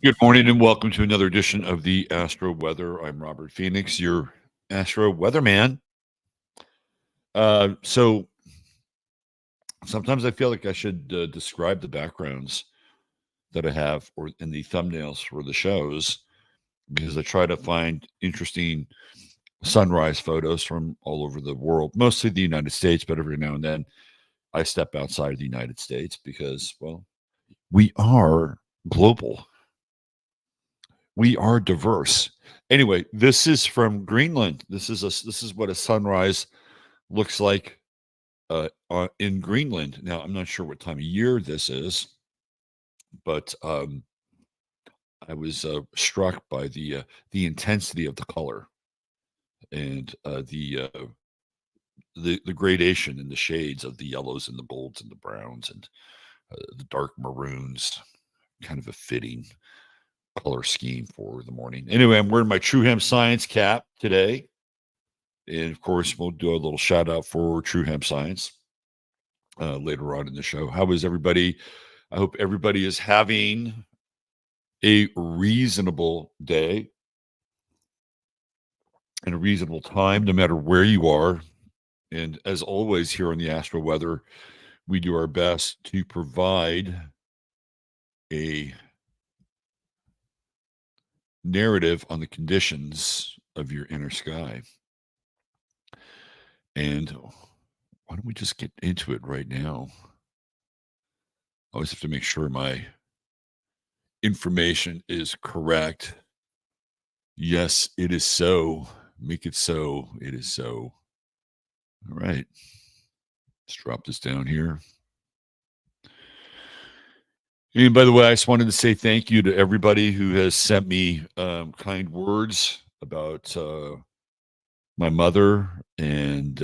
Good morning and welcome to another edition of the Astro Weather. I'm Robert Phoenix, your Astro Weatherman. So sometimes I feel like I should describe the backgrounds that I have or in the thumbnails for the shows because I try to find interesting sunrise photos from all over the world, mostly the United States, but every now and then I step outside of the United States because, well, we are global. We are diverse. Anyway, this is from Greenland. This is what a sunrise looks like in Greenland. Now, I'm not sure what time of year this is, but I was struck by the intensity of the color and the gradation in the shades of the yellows and the golds and the browns and the dark maroons. Kind of a fitting color scheme for the morning. Anyway, I'm wearing my True Hemp Science cap today. And of course, we'll do a little shout out for True Hemp Science later on in the show. How is everybody? I hope everybody is having a reasonable day and a reasonable time, no matter where you are. And as always, here on the Astro Weather, we do our best to provide a narrative on the conditions of your inner sky. And why don't we just get into it right now? I always have to make sure my information is correct. Yes, it is so. Make it so. It is so. All right. Let's drop this down here. And by the way, I just wanted to say thank you to everybody who has sent me kind words about my mother. And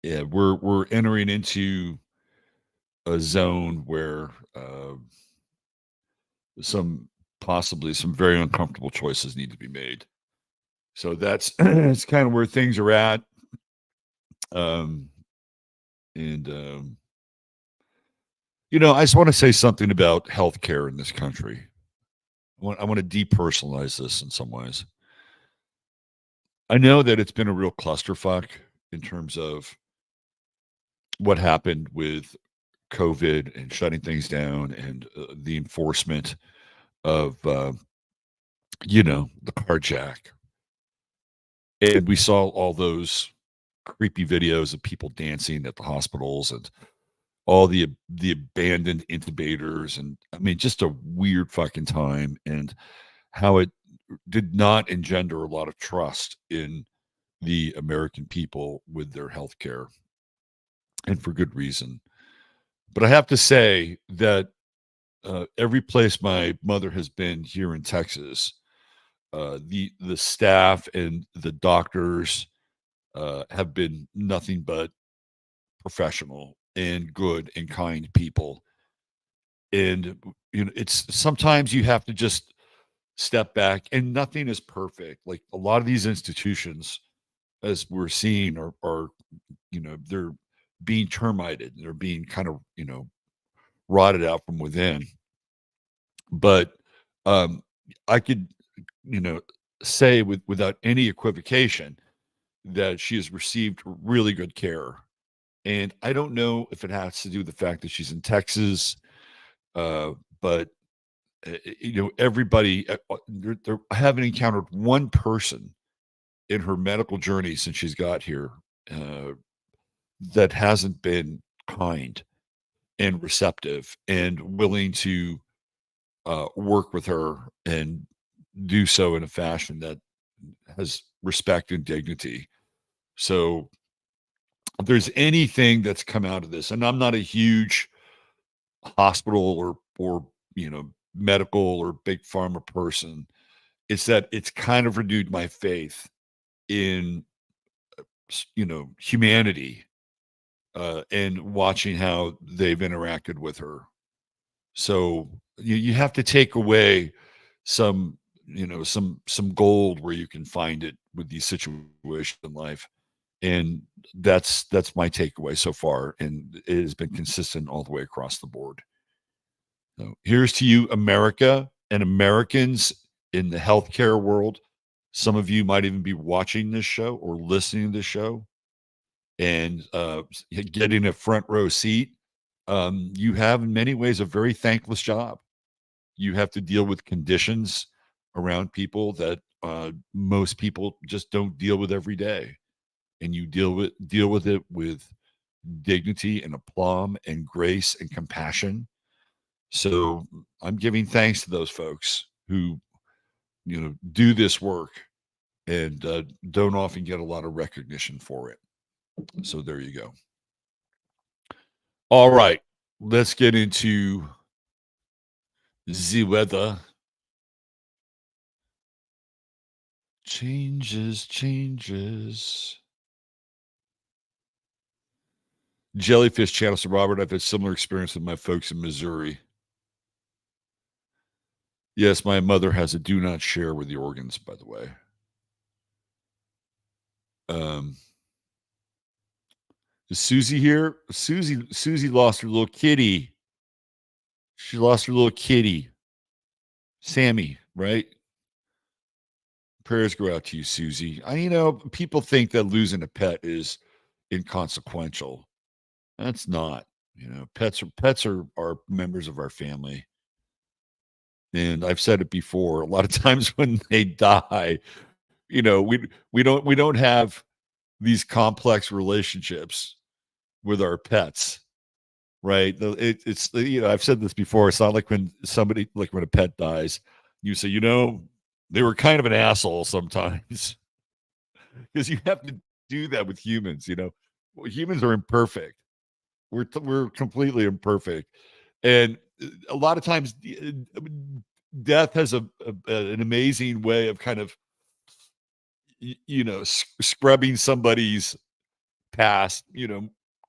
yeah, we're entering into a zone where possibly some very uncomfortable choices need to be made. So that's it's kind of where things are at. Um, and I just want to say something about healthcare in this country. I want to depersonalize this in some ways. I know that it's been a real clusterfuck in terms of what happened with COVID and shutting things down and the enforcement of, the carjack. And we saw all those creepy videos of people dancing at the hospitals and all the abandoned intubators. And I mean, just a weird fucking time. And how it did not engender a lot of trust in the American people with their health care, and for good reason. But I have to say that every place my mother has been here in Texas, the staff and the doctors have been nothing but professional and good and kind people. And it's sometimes you have to just step back, and nothing is perfect. Like a lot of these institutions, as we're seeing, are they're being termited. They're being kind of rotted out from within. But I could you know say without any equivocation that she has received really good care. And I don't know if it has to do with the fact that she's in Texas, but everybody. I haven't encountered one person in her medical journey since she's got here uh, that hasn't been kind and receptive and willing to work with her and do so in a fashion that has respect and dignity. So if there's anything that's come out of this, and I'm not a huge hospital or medical or big pharma person, it's that it's kind of renewed my faith in humanity and watching how they've interacted with her. So you have to take away some some gold where you can find it with these situations in life. And that's my takeaway so far, and it has been consistent all the way across the board. So here's to you, America and Americans in the healthcare world. Some of you might even be watching this show or listening to this show and getting a front row seat. You have, in many ways, a very thankless job. You have to deal with conditions around people that most people just don't deal with every day, and you deal with it with dignity and aplomb and grace and compassion. So I'm giving thanks to those folks who do this work and don't often get a lot of recognition for it. So there you go. All right, let's get into the weather. Changes. Jellyfish channel. So Robert, I've had similar experience with my folks in Missouri. Yes, my mother has a do not share with the organs, by the way. Is Susie here? Susie lost her little kitty. She lost her little kitty. Sammy, right? Prayers go out to you, Susie. People think that losing a pet is inconsequential. That's not. Pets are members of our family. And I've said it before, a lot of times when they die, we don't have these complex relationships with our pets, right? It's I've said this before. It's not like when a pet dies, you say, they were kind of an asshole sometimes, because you have to do that with humans. Humans are imperfect. We're completely imperfect, and a lot of times death has an amazing way of kind of scrubbing somebody's past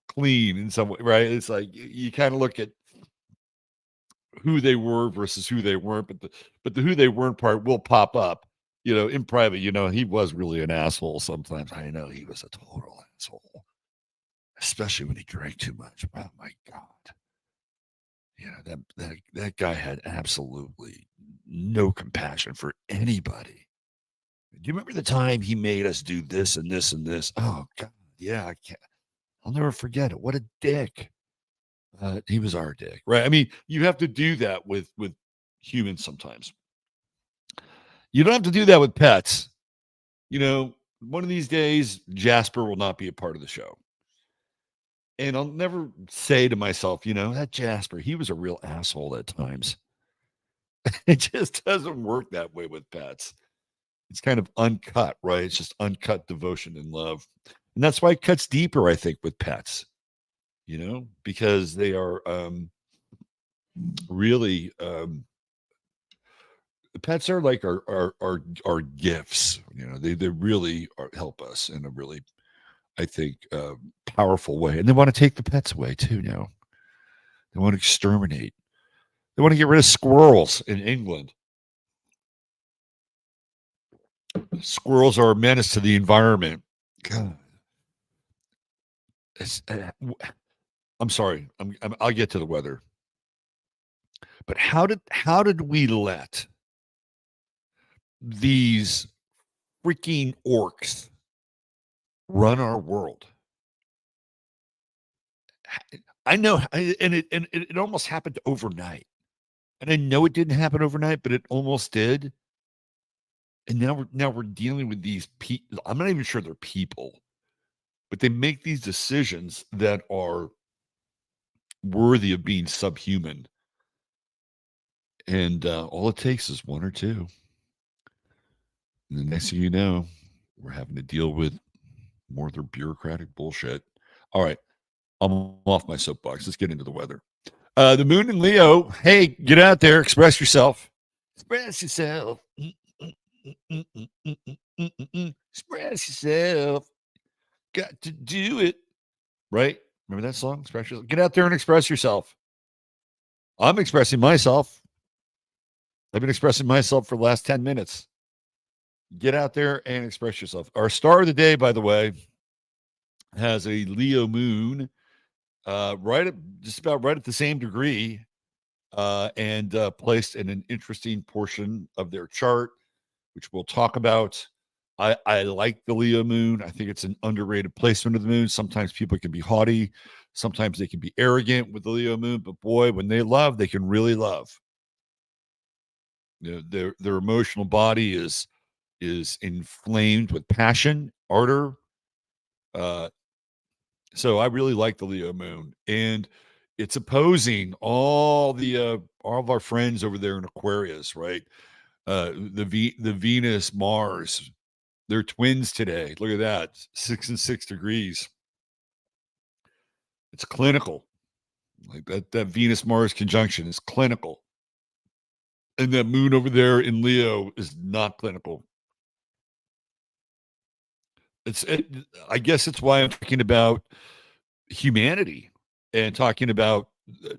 clean in some way, right? It's like you kind of look at who they were versus who they weren't, but the who they weren't part will pop up in private. He was really an asshole sometimes. I know he was a total asshole, especially when he drank too much. Oh my god. That guy had absolutely no compassion for anybody. Do you remember the time he made us do this and this and this? Oh God, yeah, I can't. I'll never forget it. What a dick. He was our dick, right? I mean, you have to do that with humans sometimes. You don't have to do that with pets. One of these days, Jasper will not be a part of the show. And I'll never say to myself, that Jasper, he was a real asshole at times. It just doesn't work that way with pets. It's kind of uncut, right? It's just uncut devotion and love. And that's why it cuts deeper, I think, with pets, because they are really pets are like our gifts. They really help us in a really, I think, powerful way. And they want to take the pets away too now. They want to exterminate. They want to get rid of squirrels in England. Squirrels are a menace to the environment. God. I'm sorry. I'll get to the weather. But how did we let these freaking orcs run our world? I know, and it almost happened overnight. And I know it didn't happen overnight, but it almost did. And now we're dealing with these people. I'm not even sure they're people, but they make these decisions that are worthy of being subhuman. And all it takes is one or two. And the next thing you know, we're having to deal with more of their bureaucratic bullshit. All right. I'm off my soapbox. Let's get into the weather. The moon in Leo. Hey, get out there. Express yourself. Express yourself. Express yourself. Got to do it. Right? Remember that song? Express yourself. Get out there and express yourself. I'm expressing myself. I've been expressing myself for the last 10 minutes. Get out there and express yourself. Our star of the day, by the way, has a Leo moon, just about right at the same degree and placed in an interesting portion of their chart, which we'll talk about. I like the Leo moon. I think it's an underrated placement of the moon. Sometimes people can be haughty, sometimes they can be arrogant with the Leo moon, but boy, when they love, they can really love. You know, their emotional body is inflamed with passion, ardor. Uh, so I really like the Leo moon, and it's opposing all of our friends over there in Aquarius, right? The Venus Mars, they're twins today. Look at that, 6 and 6 degrees. It's clinical. Like that Venus Mars conjunction is clinical, and that moon over there in Leo is not clinical. I guess it's why I'm talking about humanity and talking about uh,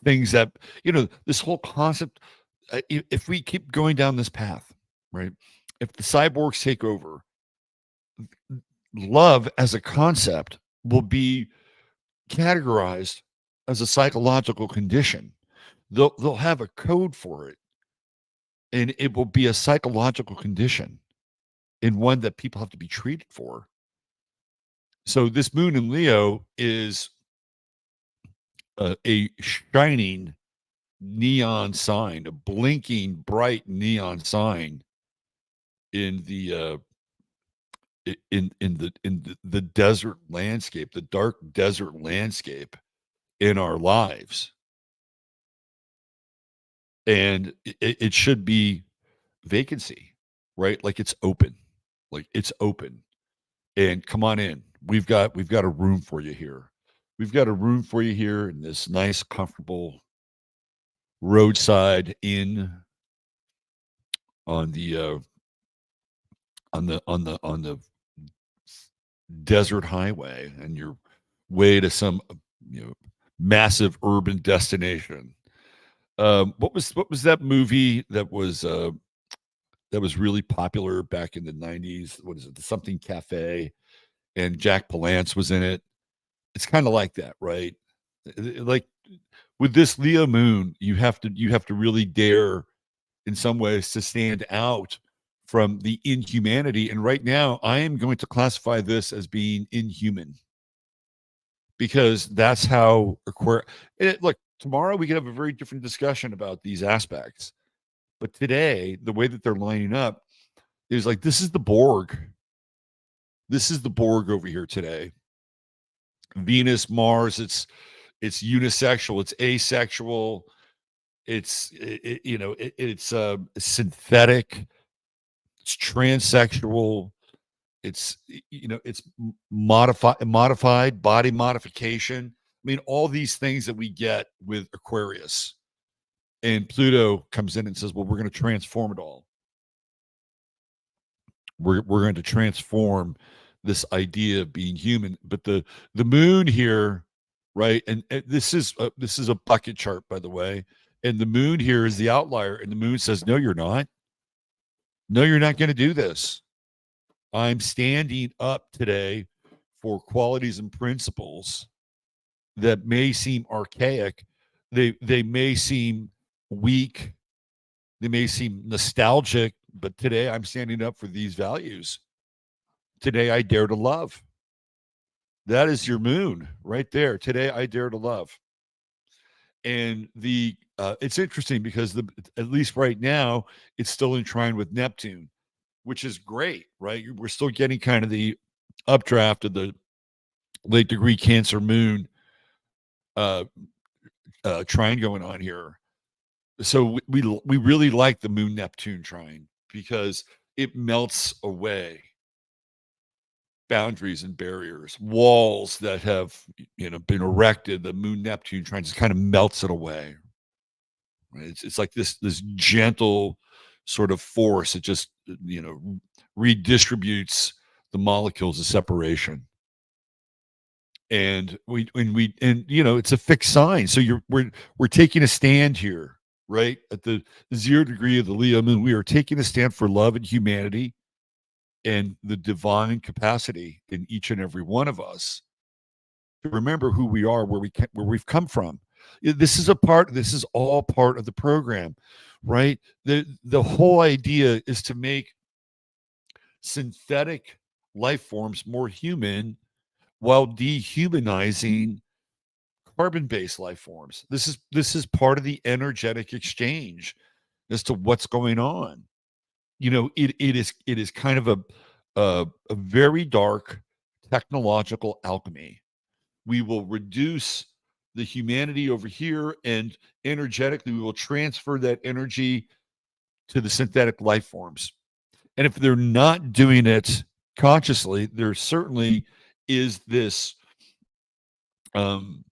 things that this whole concept. If we keep going down this path, right? If the cyborgs take over, love as a concept will be categorized as a psychological condition. They'll have a code for it, and it will be a psychological condition and one that people have to be treated for. So this moon in Leo is a shining neon sign, a blinking bright neon sign in the the desert landscape, the dark desert landscape in our lives. And it should be vacancy, right? Like it's open. Like it's open. And come on in. We've got a room for you here. We've got a room for you here in this nice, comfortable roadside inn on the desert highway, and your way to some massive urban destination. What was that movie that was really popular back in the 90s? What is it? The Something Cafe, and Jack Palance was in it. It's kind of like that, right? Like with this Leo moon, you have to really dare in some ways to stand out from the inhumanity. And right now, I am going to classify this as being inhuman because that's how look, tomorrow we could have a very different discussion about these aspects. But today, the way that they're lining up is like this is the Borg. This is the Borg over here today. Venus, Mars, it's unisexual, it's asexual, it's synthetic, it's transsexual, it's modified body modification. I mean, all these things that we get with Aquarius, and Pluto comes in and says, well, we're going to transform it all. We're going to transform this idea of being human. But the moon here, right? And this is a bucket chart, by the way. And the moon here is the outlier, and the moon says, no, you're not. No, you're not going to do this. I'm standing up today for qualities and principles that may seem archaic. They may seem weak. They may seem nostalgic, but today I'm standing up for these values. Today I dare to love. That is your moon right there. Today I dare to love. And it's interesting because at least right now it's still enshrined with Neptune, which is great, right? We're still getting kind of the updraft of the late degree Cancer moon uh, trine going on here. So we really like the moon Neptune trine because it melts away boundaries and barriers, walls that have been erected. The moon Neptune trine just kind of melts it away. Right? It's like this gentle sort of force. It just redistributes the molecules of separation. And it's a fixed sign. So we're taking a stand here, right? At the 0 degree of the Leo moon, we are taking a stand for love and humanity and the divine capacity in each and every one of us to remember who we are, where we've come from. This is all part of the program, right? The whole idea is to make synthetic life forms more human while dehumanizing carbon-based life forms. This is part of the energetic exchange as to what's going on. It is kind of a very dark technological alchemy. We will reduce the humanity over here, and energetically we will transfer that energy to the synthetic life forms. And if they're not doing it consciously, there certainly is this um,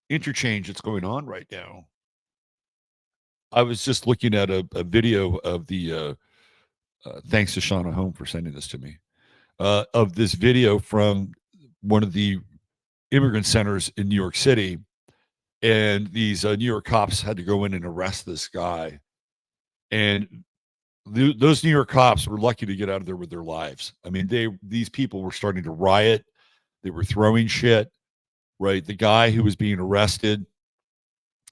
interchange that's going on right now. I was just looking at a video of thanks to Shauna Home for sending this to me, of this video from one of the immigrant centers in New York City. And these New York cops had to go in and arrest this guy. And those New York cops were lucky to get out of there with their lives. I mean, these people were starting to riot. They were throwing shit, right? The guy who was being arrested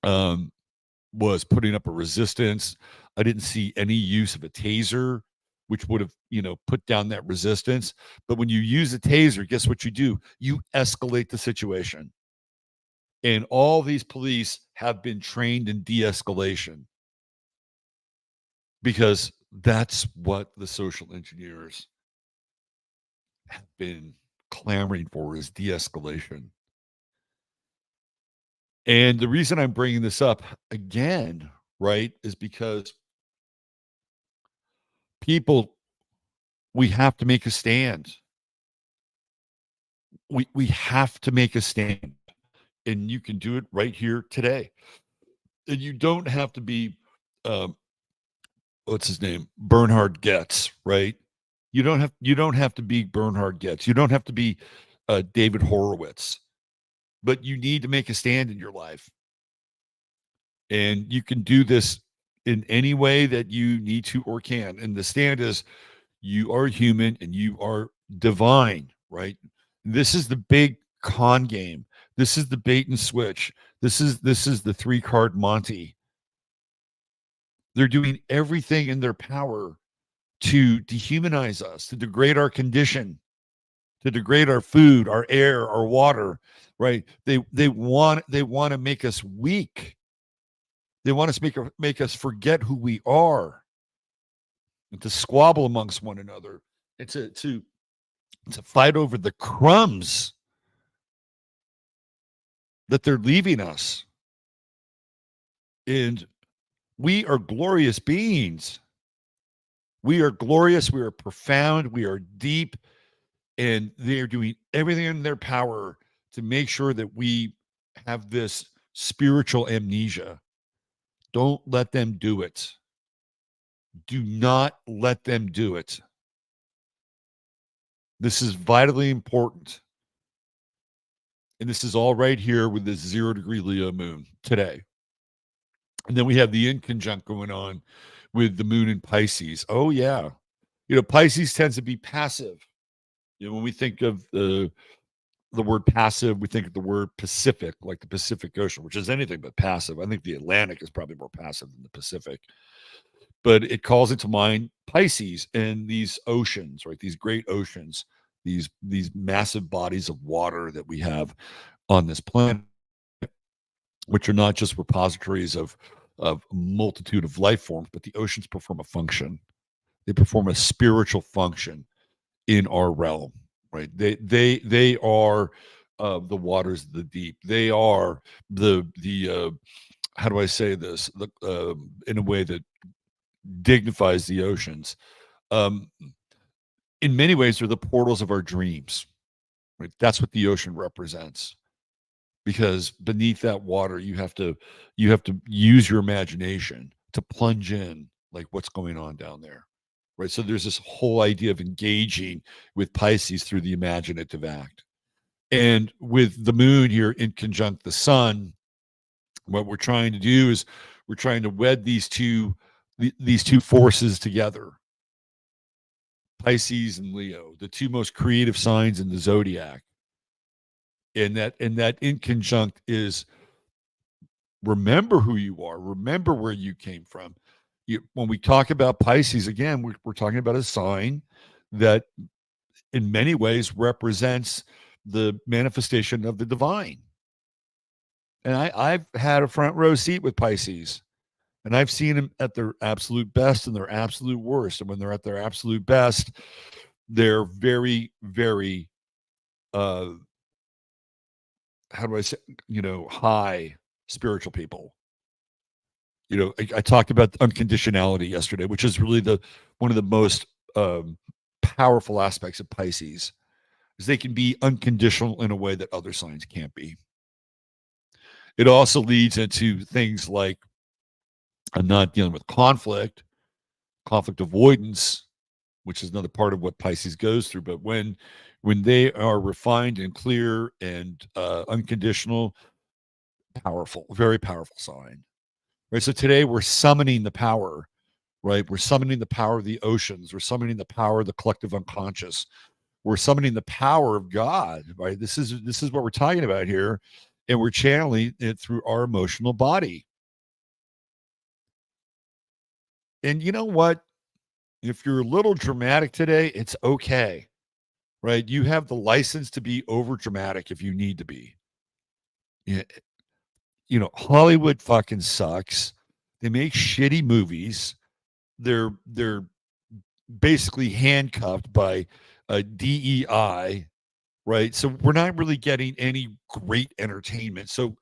was putting up a resistance. I didn't see any use of a taser, which would have, put down that resistance. But when you use a taser, guess what you do? You escalate the situation. And all these police have been trained in de-escalation because that's what the social engineers have been clamoring for, is de-escalation. And the reason I'm bringing this up again, right, is because people, we have to make a stand. We have to make a stand, and you can do it right here today. And you don't have to be, what's his name, Bernhard Goetz, right? You don't have to be Bernhard Goetz. You don't have to be David Horowitz, but you need to make a stand in your life. And you can do this in any way that you need to or can. And the stand is, you are human and you are divine, right? This is the big con game. This is the bait and switch. This is the 3-card Monty. They're doing everything in their power to dehumanize us, to degrade our condition, to degrade our food, our air, our water, right? They want to make us weak. They want to make us forget who we are, and to squabble amongst one another, and to fight over the crumbs that they're leaving us. And we are glorious beings. We are glorious. We are profound. We are deep. And they are doing everything in their power to make sure that we have this spiritual amnesia. Don't let them do it. Do not let them do it. This is vitally important. And this is all right here with this 0-degree Leo moon today. And then we have the inconjunct going on with the moon in Pisces. Oh, yeah. Pisces tends to be passive. When we think of the word passive, we think of the word Pacific, like the Pacific Ocean, which is anything but passive. I think the Atlantic is probably more passive than the Pacific. But it calls into mind Pisces and these oceans, right? These great oceans, these massive bodies of water that we have on this planet, which are not just repositories of a multitude of life forms, but the oceans perform a function. They perform a spiritual function in our realm, right? They are the waters of the deep. They are the how do I say this? In a way that dignifies the oceans. In many ways, they're the portals of our dreams, right? That's what the ocean represents. Because beneath that water, you have to use your imagination to plunge in, like what's going on down there, right? So there's this whole idea of engaging with Pisces through the imaginative act. And with the moon here in conjunct the sun, what we're trying to do is we're trying to wed these two forces together. Pisces and Leo, the two most creative signs in the zodiac. And that in conjunct is Remember who you are. Remember where you came from. When we talk about Pisces, again, we're talking about a sign that in many ways represents the manifestation of the divine. And I've had a front row seat with Pisces, and I've seen them at their absolute best and their absolute worst. And when they're at their absolute best, they're very, very, uh, how do I say, high spiritual people. I talked about unconditionality yesterday, which is really the one of the most um, powerful aspects of Pisces, is they can be unconditional in a way that other signs can't be. It also leads into things like I'm not dealing with conflict avoidance, which is another part of what Pisces goes through. But when they are refined and clear and unconditional, powerful, very powerful sign. Right. So today we're summoning the power, right? We're summoning the power of the oceans. We're summoning the power of the collective unconscious. We're summoning the power of God, right? This is what we're talking about here. And we're channeling it through our emotional body. And you know what? If you're a little dramatic today, it's okay, right? You have the license to be over dramatic if you need to be. Yeah, Hollywood fucking sucks. They make shitty movies. They're basically handcuffed by a DEI, right? So we're not really getting any great entertainment. So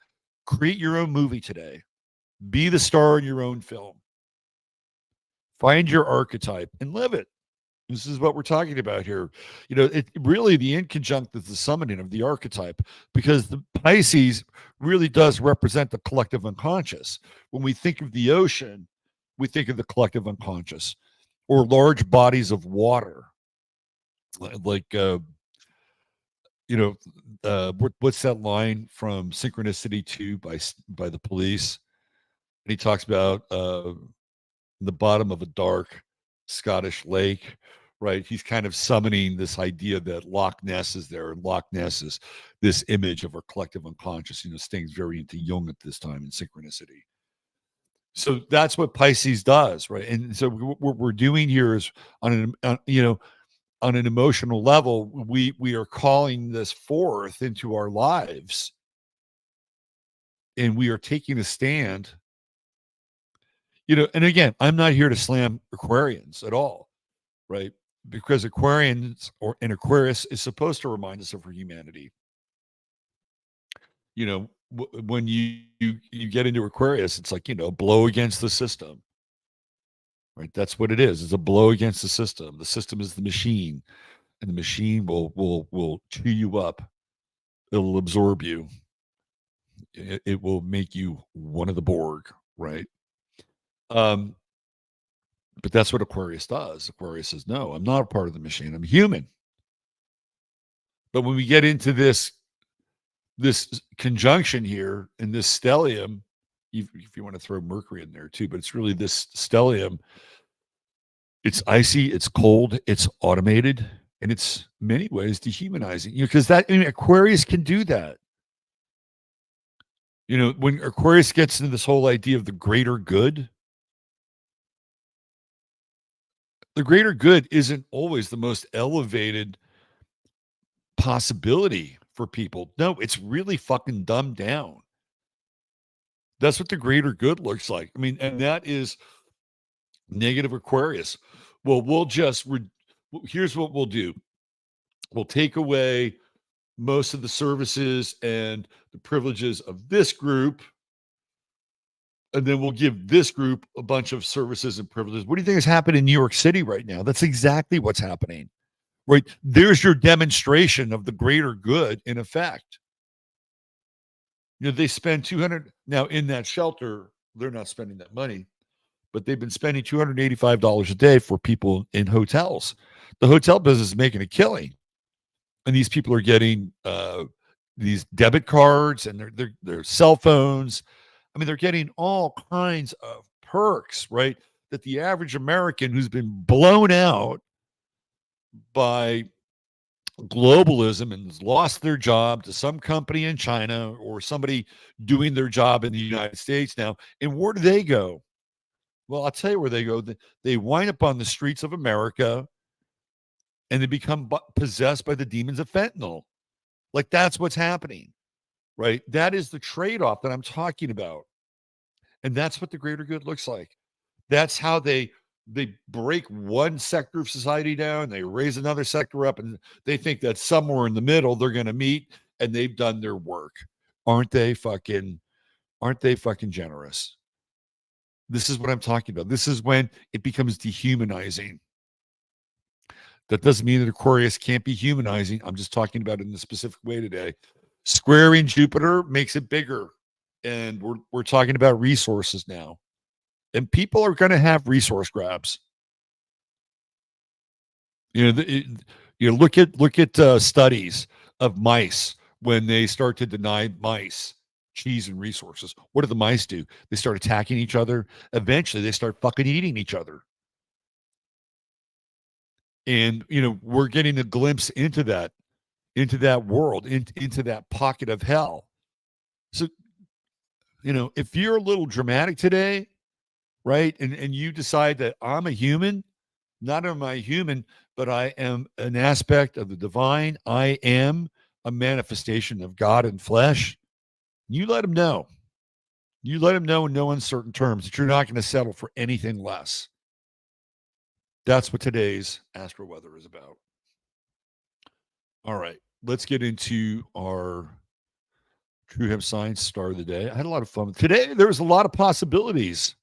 create your own movie today. Be the star in your own film. Find your archetype and live it. This is what we're talking about here. It really the inconjunct is the summoning of the archetype, because the Pisces really does represent the collective unconscious. When we think of the ocean, we think of the collective unconscious, or large bodies of water, like what's that line from Synchronicity 2 by the Police? And he talks about the bottom of a dark Scottish lake, right? He's kind of summoning this idea that Loch Ness is there, and Loch Ness is this image of our collective unconscious. Sting's very into Jung at this time in Synchronicity. So that's what Pisces does, right? And so what we're doing here is on an emotional level, we are calling this forth into our lives, and we are taking a stand. And again, I'm not here to slam Aquarians at all, right? Because Aquarians or an Aquarius is supposed to remind us of our humanity. When you get into Aquarius, it's like blow against the system, right? That's what it is. It's a blow against the system. The system is the machine, and the machine will chew you up. It'll absorb you. It will make you one of the Borg, right? Um, but that's what Aquarius does. Aquarius says, "No, I'm not a part of the machine. I'm human." But when we get into this conjunction here in this stellium, if you want to throw Mercury in there too, but it's really this stellium. It's icy, it's cold, it's automated, and it's many ways dehumanizing. Because Aquarius can do that. When Aquarius gets into this whole idea of the greater good, the greater good isn't always the most elevated possibility for people. No, it's really fucking dumbed down. That's what the greater good looks like. I mean, and that is negative Aquarius. Well, here's what we'll do. We'll take away most of the services and the privileges of this group, and then we'll give this group a bunch of services and privileges. What do you think is happening in New York City right now? That's exactly what's happening. Right? There's your demonstration of the greater good in effect. They spend 200 now in that shelter. They're not spending that money, but they've been spending $285 a day for people in hotels. The hotel business is making a killing, and these people are getting these debit cards and their cell phones. I mean, they're getting all kinds of perks, right? That the average American who's been blown out by globalism and has lost their job to some company in China or somebody doing their job in the United States now. And where do they go? Well, I'll tell you where they go. They wind up on the streets of America and they become possessed by the demons of fentanyl. Like that's what's happening, right? That is the trade off that I'm talking about. And that's what the greater good looks like. That's how they break one sector of society down, they raise another sector up, and they think that somewhere in the middle they're going to meet and they've done their work. Aren't they fucking generous? This is what I'm talking about. This is when it becomes dehumanizing. That doesn't mean that Aquarius can't be humanizing. I'm just talking about it in a specific way today. Squaring Jupiter makes it bigger. And we're talking about resources now. And people are going to have resource grabs. Look at studies of mice when they start to deny mice cheese and resources. What do the mice do? They start attacking each other. Eventually, they start fucking eating each other. And we're getting a glimpse into that world, into that pocket of hell. So, if you're a little dramatic today, right, and you decide that I'm a human, not am I human, but I am an aspect of the divine. I am a manifestation of God in flesh. You let him know. You let him know in no uncertain terms that you're not going to settle for anything less. That's what today's Astro Weather is about. All right, let's get into our True Hemp Science star of the day. I had a lot of fun today. There was a lot of possibilities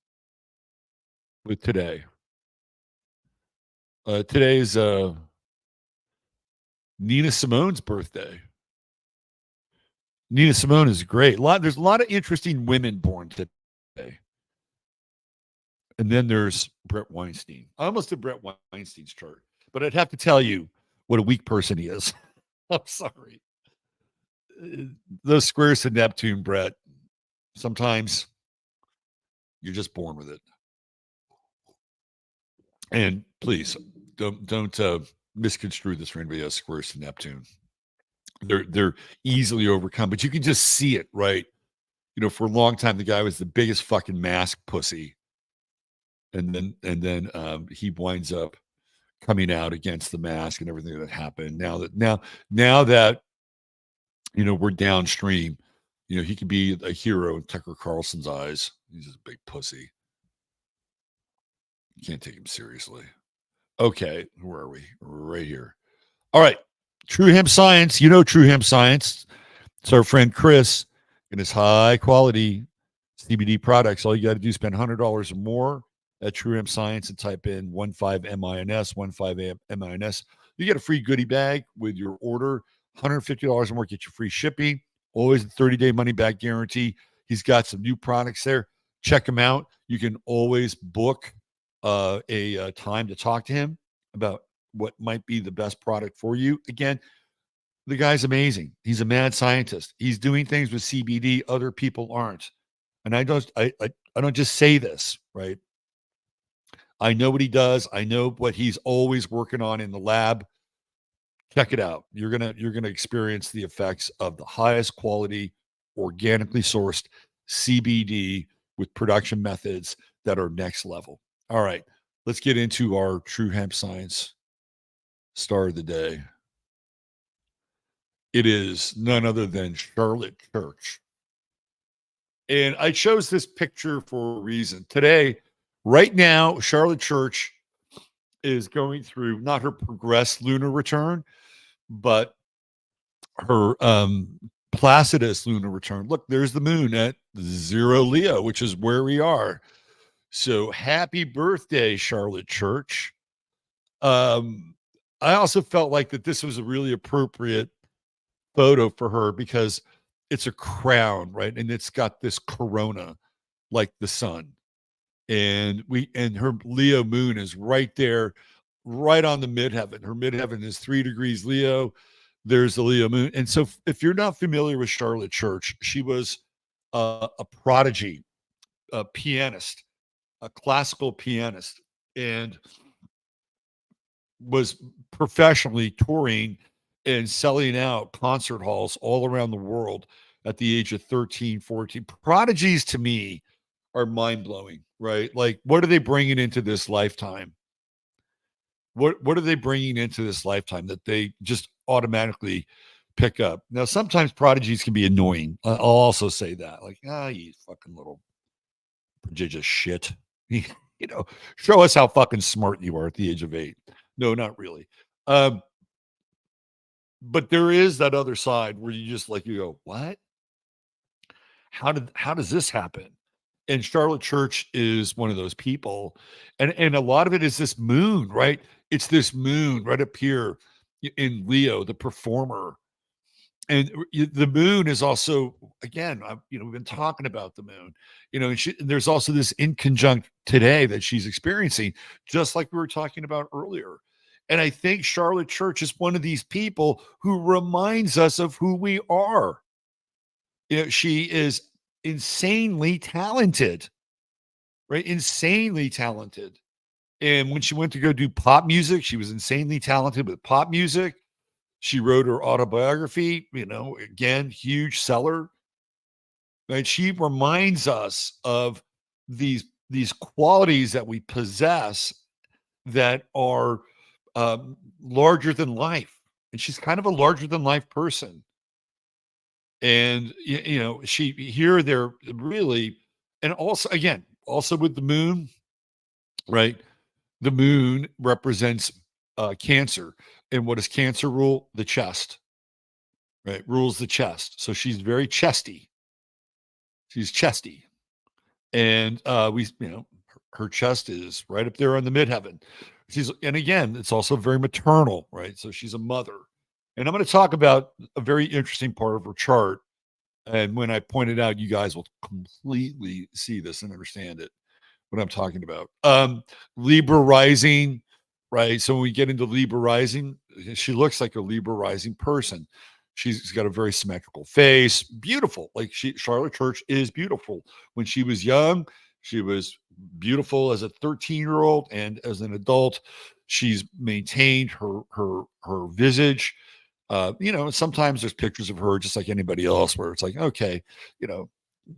with today. Today's Nina Simone's birthday. Nina Simone is great. There's a lot of interesting women born today. And then there's Brett Weinstein. I almost did Brett Weinstein's chart, but I'd have to tell you what a weak person he is. I'm sorry. Those squares to Neptune, Brett, sometimes you're just born with it. And please don't misconstrue this for anybody else squares to Neptune. They're easily overcome, but you can just see it, right? For a long time, the guy was the biggest fucking mask pussy, and then he winds up coming out against the mask and everything that happened. Now that we're downstream, he could be a hero in Tucker Carlson's eyes. He's just a big pussy. You can't take him seriously. Okay, where are we? Right here. All right. True Hemp Science. True Hemp Science. It's our friend Chris and his high quality CBD products. All you got to do is spend $100 or more at True Hemp Science and type in 15MINS, 15MINS. You get a free goodie bag with your order. $150 or more, get you free shipping. Always a 30-day money-back guarantee. He's got some new products there. Check him out. You can always book a time to talk to him about what might be the best product for you. Again, the guy's amazing. He's a mad scientist. He's doing things with CBD other people aren't. And I don't just say this, right? I know what he does. I know what he's always working on in the lab. Check it out. You're gonna experience the effects of the highest quality, organically sourced CBD with production methods that are next level. All right, let's get into our True Hemp Science star of the day. It is none other than Charlotte Church. And I chose this picture for a reason. Today, right now, Charlotte Church is going through not her progressed lunar return, but her Placidus lunar return. Look, there's the moon at 0 Leo, which is where we are. So happy birthday, Charlotte Church. I also felt like that this was a really appropriate photo for her because it's a crown, right? And it's got this corona like the sun. And her Leo moon is right there, right on the midheaven. Her midheaven is 3 degrees Leo. There's the Leo moon. And so if you're not familiar with Charlotte Church, she was a prodigy, a pianist, a classical pianist, and was professionally touring and selling out concert halls all around the world at the age of 13, 14. Prodigies to me are mind blowing, right? Like, what are they bringing into this lifetime? What are they bringing into this lifetime that they just automatically pick up? Now, sometimes prodigies can be annoying. I'll also say that, like, you fucking little prodigious shit. You know, show us how fucking smart you are at the age of 8. No, not really. Um, but there is that other side where you just like you go, what? How does this happen? And Charlotte Church is one of those people, and a lot of it is this moon, right? It's this moon right up here in Leo, the performer, and the moon is also again, we've been talking about the moon, and there's also this inconjunct today that she's experiencing, just like we were talking about earlier. And I think Charlotte Church is one of these people who reminds us of who we are. She is insanely talented, right? Insanely talented. And when she went to go do pop music, she was insanely talented with pop music. She wrote her autobiography, again, huge seller. Right? She reminds us of these qualities that we possess that are larger than life. And she's kind of a larger than life person. And she here they're really, and also again, also with the moon, right? The moon represents Cancer. And what does Cancer rule? The chest, right? Rules the chest. So she's very chesty. She's chesty. And her chest is right up there on the midheaven. And again, it's also very maternal, right? So she's a mother. And I'm going to talk about a very interesting part of her chart. And when I point it out, you guys will completely see this and understand it, what I'm talking about. Libra rising, right? So when we get into Libra rising, she looks like a Libra rising person. She's got a very symmetrical face, beautiful. Like Charlotte Church is beautiful. When she was young, she was beautiful as a 13-year-old, and as an adult, she's maintained her visage. Sometimes there's pictures of her just like anybody else where it's like, okay, you know,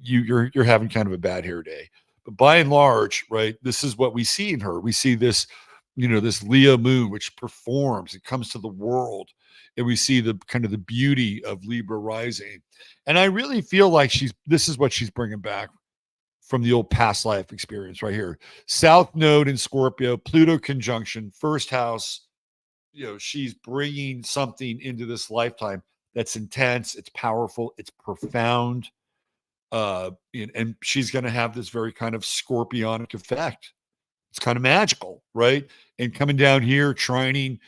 you're having kind of a bad hair day. But by and large, right, this is what we see in her. We see this, this Leo moon, which performs, it comes to the world, and we see the kind of the beauty of Libra rising. And I really feel like this is what she's bringing back from the old past life experience right here. South node in Scorpio, Pluto conjunction, first house. She's bringing something into this lifetime that's intense, it's powerful, it's profound. And she's going to have this very kind of scorpionic effect. It's kind of magical, right? And coming down here, trining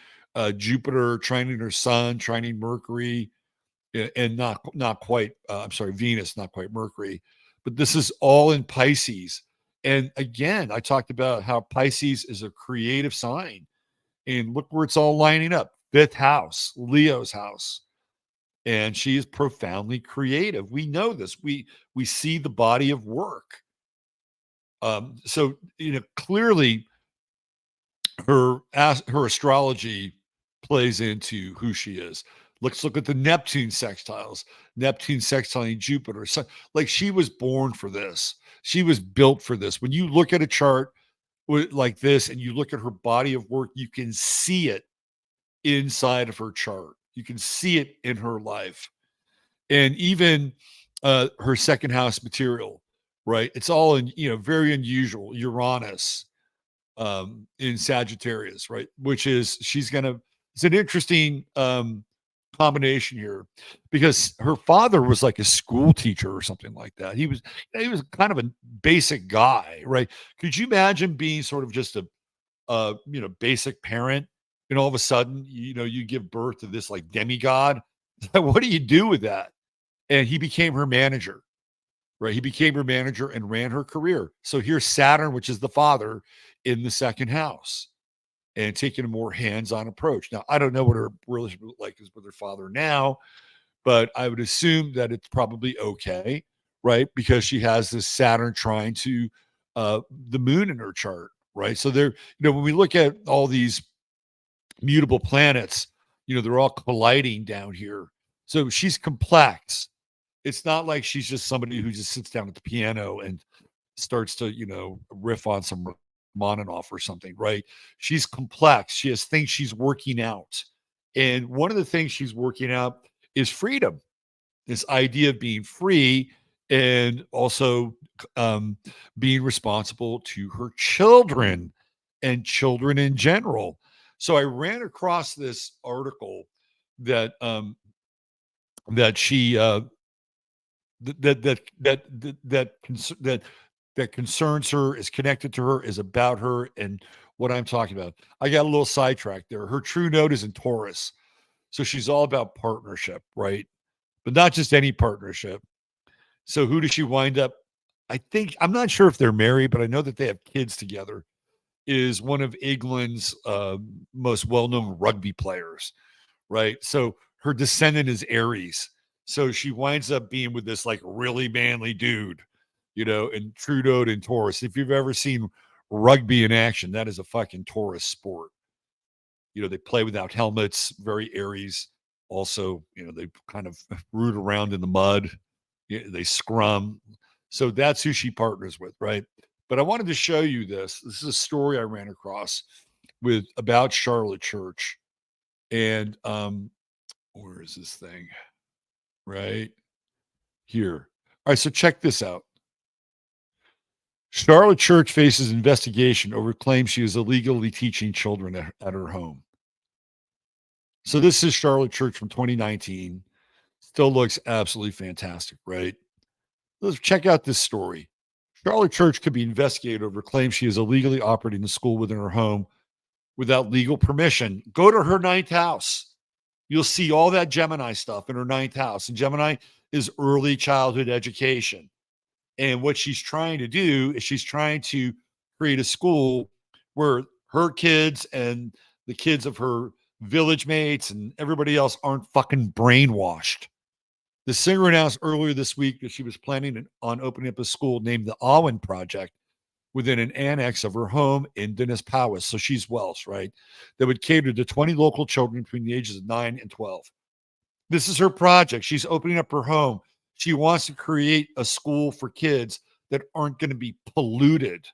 Jupiter, trining her sun, trining Mercury, and not quite. I'm sorry, Venus, not quite Mercury, but this is all in Pisces. And again, I talked about how Pisces is a creative sign, and look where it's all lining up. Fifth house, Leo's house. And she is profoundly creative. We know this. We see the body of work. So clearly her astrology plays into who she is. Let's look at the Neptune sextiles. Neptune sextiling Jupiter. So, like, she was born for this. She was built for this. When you look at a chart like this and you look at her body of work, you can see it inside of her chart. You can see it in her life. And even her second house material, right? It's all in, very unusual. Uranus in Sagittarius, right? Which is, it's an interesting combination here, because her father was like a school teacher or something like that. He was kind of a basic guy, right? Could you imagine being sort of just a basic parent, and all of a sudden, you give birth to this like demigod? What do you do with that? And he became her manager, right? He became her manager and ran her career. So here's Saturn, which is the father, in the second house, and taking a more hands-on approach. Now, I don't know what her relationship like is with her father now, but I would assume that it's probably okay, right? Because she has this Saturn trying to the moon in her chart, right? So there, when we look at all these mutable planets, they're all colliding down here. So she's complex. It's not like she's just somebody who just sits down at the piano and starts to, riff on some Rachmaninoff or something, right? She's complex. She has things she's working out. And one of the things she's working out is freedom, this idea of being free and also being responsible to her children and children in general. So I ran across this article that that she that that that that that that that concerns her, is connected to her, is about her, and what I'm talking about. I got a little sidetracked there. Her true note is in Taurus, so she's all about partnership, right? But not just any partnership. So who does she wind up? I think I'm not sure if they're married, but I know that they have kids together. Is one of England's most well-known rugby players, right? So her descendant is Aries. So she winds up being with this like really manly dude, and Trudeau and Taurus. If you've ever seen rugby in action, that is a fucking Taurus sport. They play without helmets, very Aries. Also, they kind of root around in the mud. They scrum. So that's who she partners with, right? But I wanted to show you this. This is a story I ran across about Charlotte Church. And where is this thing? Right here. All right, so check this out. Charlotte Church faces investigation over claims she is illegally teaching children at her home. So this is Charlotte Church from 2019. Still looks absolutely fantastic, right? Let's check out this story. Charlotte Church could be investigated over claims she is illegally operating the school within her home without legal permission. Go to her ninth house. You'll see all that Gemini stuff in her ninth house. And Gemini is early childhood education. And what she's trying to do is she's trying to create a school where her kids and the kids of her village mates and everybody else aren't fucking brainwashed. The singer announced earlier this week that she was planning on opening up a school named the Awen Project within an annex of her home in Dinas Powys. So she's Welsh, right? That would cater to 20 local children between the ages of 9 and 12. This is her project. She's opening up her home. She wants to create a school for kids that aren't going to be polluted.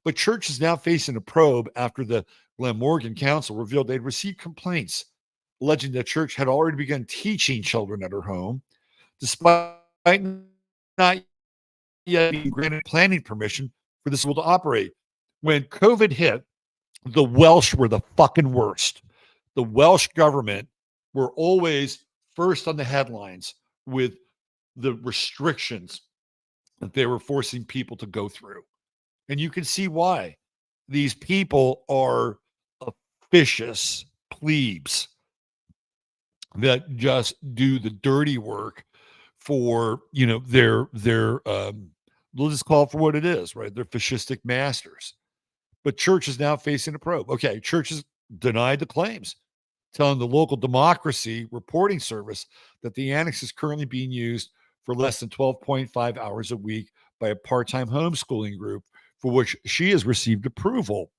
But Church is now facing a probe after the Glamorgan Council revealed they'd received complaints alleging that Church had already begun teaching children at her home, despite not yet being granted planning permission for the school to operate. When COVID hit, the Welsh were the fucking worst. The Welsh government were always first on the headlines with the restrictions that they were forcing people to go through. And you can see why. These people are officious plebes that just do the dirty work for, their we'll just call it for what it is, right? They're fascistic masters. But Church is now facing a probe. Okay, Church has denied the claims, telling the local democracy reporting service that the annex is currently being used for less than 12.5 hours a week by a part-time homeschooling group for which she has received approval.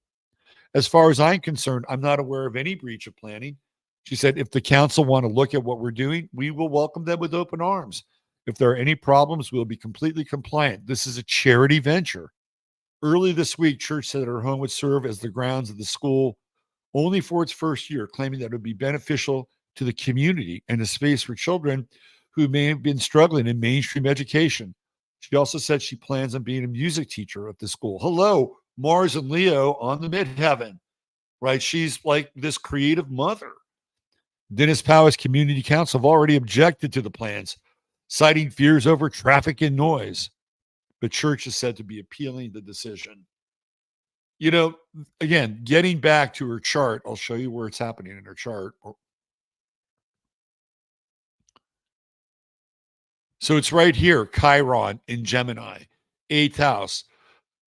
As far as I'm concerned, I'm not aware of any breach of planning. She said, if the council want to look at what we're doing, we will welcome them with open arms. If there are any problems, we'll be completely compliant. This is a charity venture. Early this week, Church said that her home would serve as the grounds of the school only for its first year, claiming that it would be beneficial to the community and a space for children who may have been struggling in mainstream education. She also said she plans on being a music teacher at the school. Hello, Mars and Leo on the midheaven, right? She's like this creative mother. Dinas Powys Community Council have already objected to the plans, citing fears over traffic and noise. But Church is said to be appealing the decision. Again, getting back to her chart, I'll show you where it's happening in her chart. So it's right here, Chiron in Gemini, 8th house,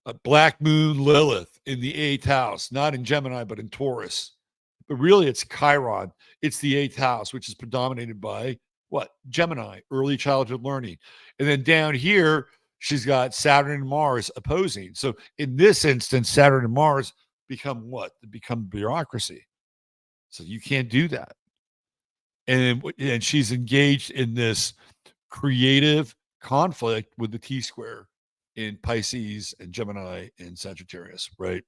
a Black Moon Lilith in the 8th house, not in Gemini, but in Taurus. But really, it's Chiron. It's the 8th house, which is predominated by what? Gemini, early childhood learning. And then down here, she's got Saturn and Mars opposing. So in this instance, Saturn and Mars become what? They become bureaucracy. So you can't do that. and she's engaged in this creative conflict with the T square in Pisces and Gemini and Sagittarius, right?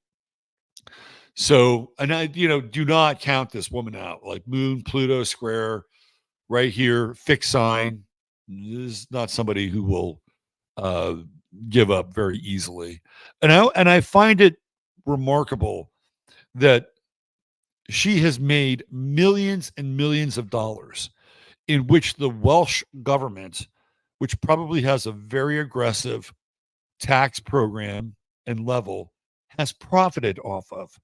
So, and I, do not count this woman out. Like Moon, Pluto square, right here, fixed sign. This is not somebody who will uh, give up very easily. And I find it remarkable that she has made millions and millions of dollars in which the Welsh government, which probably has a very aggressive tax program and level, has profited off of,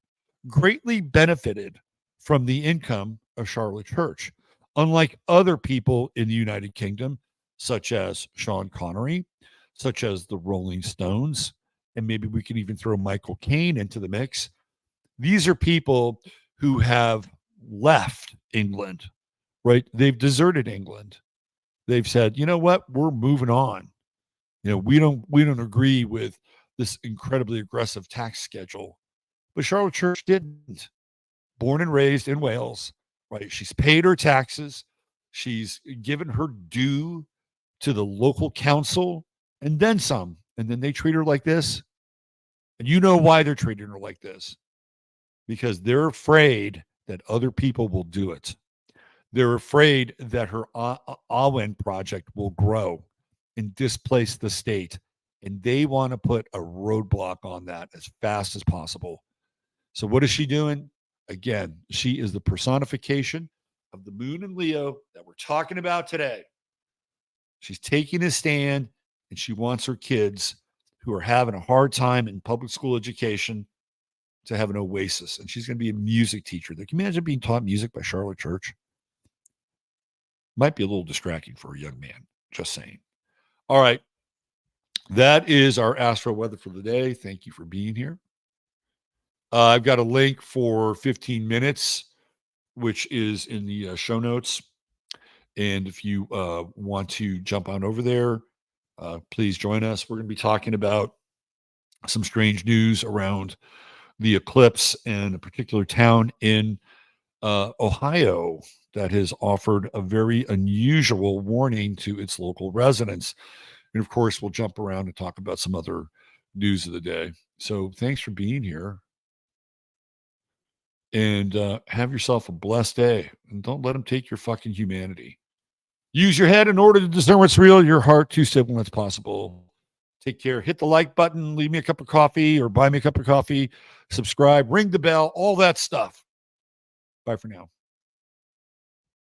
greatly benefited from the income of Charlotte Church. Unlike other people in the United Kingdom, such as Sean Connery, such as the Rolling Stones, and maybe we could even throw Michael Caine into the mix. These are people who have left England, right? They've deserted England. They've said, you know what, we're moving on. We don't agree with this incredibly aggressive tax schedule. But Charlotte Church didn't. Born and raised in Wales, right? She's paid her taxes. She's given her due to the local council and then some. And then they treat her like this. And you know why they're treating her like this? Because they're afraid that other people will do it. They're afraid that her Awen project will grow and displace the state. And they want to put a roadblock on that as fast as possible. So what is she doing? Again, she is the personification of the moon and Leo that we're talking about today. She's taking a stand and she wants her kids who are having a hard time in public school education to have an oasis. And she's going to be a music teacher. Can you imagine being taught music by Charlotte Church? Might be a little distracting for a young man. Just saying. All right. That is our Astro Weather for the day. Thank you for being here. I've got a link for 15 minutes, which is in the show notes. And if you want to jump on over there, please join us. We're going to be talking about some strange news around the eclipse and a particular town in Ohio that has offered a very unusual warning to its local residents. And of course, we'll jump around and talk about some other news of the day. So thanks for being here. And have yourself a blessed day. And don't let them take your fucking humanity. Use your head in order to discern what's real, your heart to simple when it's possible. Take care. Hit the like button. Leave me a cup of coffee or buy me a cup of coffee. Subscribe. Ring the bell. All that stuff. Bye for now.